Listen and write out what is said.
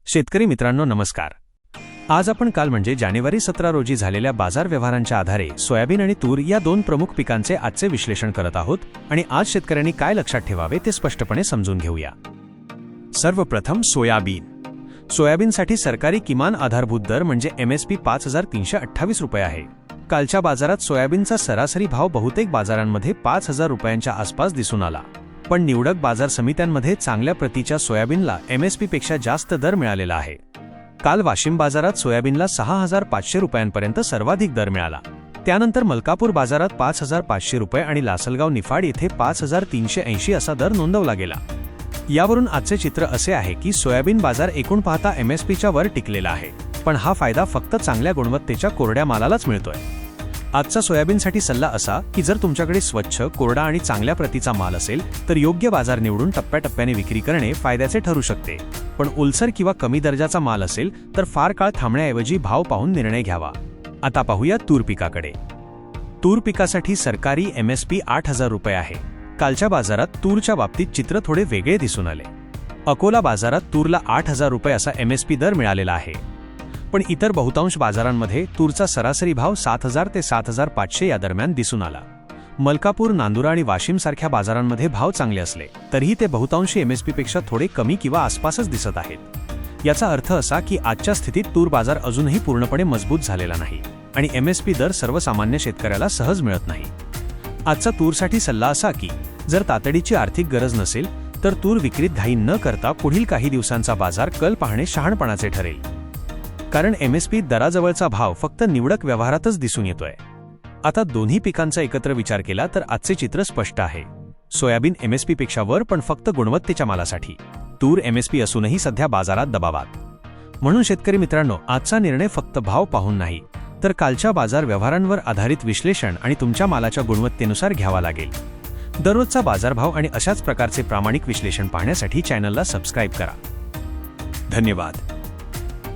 शेतकरी मित्रांनो नमस्कार। आज आपण काल म्हणजे जानेवारी 17 रोजी झालेल्या बाजार व्यवहारांच्या आधारे सोयाबीन आणि तूर या दोन प्रमुख पिकांचे आजचे विश्लेषण करत आहोत आणि आज शेतकऱ्यांनी काय लक्षात ठेवावे ते स्पष्टपणे समजून घेऊया। सर्वप्रथम सोयाबीनसाठी सरकारी किमान आधारभूत दर म्हणजे MSP 5328 रुपये आहे। कालच्या बाजारात सोयाबीनचा सरासरी भाव बहुतेक बाजारांमध्ये 5000 रुपयांच्या आसपास दिसून आला, पण निवडक बाजार समित्यांमध्ये चांगल्या प्रतीच्या सोयाबीनला MSP पेक्षा जास्त दर मिळालेला आहे। काल वाशिम बाजारात सोयाबीनला 6500 रुपयांपर्यंत सर्वाधिक दर मिळाला। त्यानंतर मलकापूर बाजारात 5500 रुपये आणि लासलगाव निफाड येथे 5380 असा दर नोंदवला गेला। यावरून आजचे चित्र असे आहे की सोयाबीन बाजार एकूण पाहता MSPच्या वर टिकलेला आहे, पण हा फायदा फक्त चांगल्या गुणवत्तेच्या कोरड्या मालालाच मिळतोय। आजचा सोयाबीनसाठी सल्ला असा की जर तुमच्याकडे स्वच्छ, कोरडा आणि चांगल्या प्रतीचा माल असेल तर योग्य बाजार निवडून टप्प्याटप्प्याने विक्री करणे फायद्याचे ठरू शकते, पण ओलसर किंवा कमी दर्जाचा माल असेल तर फार काळ थांबण्याऐवजी भाव पाहून निर्णय घ्यावा। आता पाहूया तूर पिकाकडे। तूर पिकासाठी सरकारी MSP 8000 रुपये आहे। कालच्या बाजारात तूरच्या बाबतीत चित्र थोडे वेगळे दिसून आले। अकोला बाजारात तूरला 8000 रुपये असा MSP दर मिळालेला आहे, पण इतर बहुतांश बाजारांमध्ये तूरचा सरासरी भाव 7000 ते 7500 या दरम्यान दिसून आला। मलकापूर, नांदुरा आणि वाशिम सारख्या बाजारांमध्ये भाव चांगले असले तरीही ते बहुतांशी MSP पेक्षा थोडे कमी किंवा आसपासच दिसत आहेत। याचा अर्थ असा की आजच्या स्थितीत तूर बाजार अजूनही पूर्णपणे मजबूत झालेला नाही आणि MSP दर सर्वसामान्य शेतकऱ्याला सहज मिळत नाही। आजचा तूरसाठी सल्ला असा की जर तातडीची आर्थिक गरज नसेल तर तूर विक्रीत घाई न करता पुढील काही दिवसांचा बाजार कल पाहणे शहाणपणाचे ठरेल, कारण MSP दराजवळचा भाव फक्त निवडक व्यवहारातच दिसून येतोय। आता दोन्ही पिकांचा एकत्र विचार केला तर आजचे चित्र स्पष्ट आहे। सोयाबीन MSP पेक्षा वर पण फक्त गुणवत्तेच्या मालासाठी, तूर MSP असूनही सध्या बाजारात दबावात। म्हणून शेतकरी मित्रांनो, आजचा निर्णय फक्त भाव पाहून नाही तर कालच्या बाजार व्यवहारांवर आधारित विश्लेषण आणि तुमच्या मालाच्या गुणवत्तेनुसार घ्यावा लागेल। दररोजचा बाजारभाव आणि अशाच प्रकारचे प्रामाणिक विश्लेषण पाहण्यासाठी चॅनलला सबस्क्राईब करा। धन्यवाद।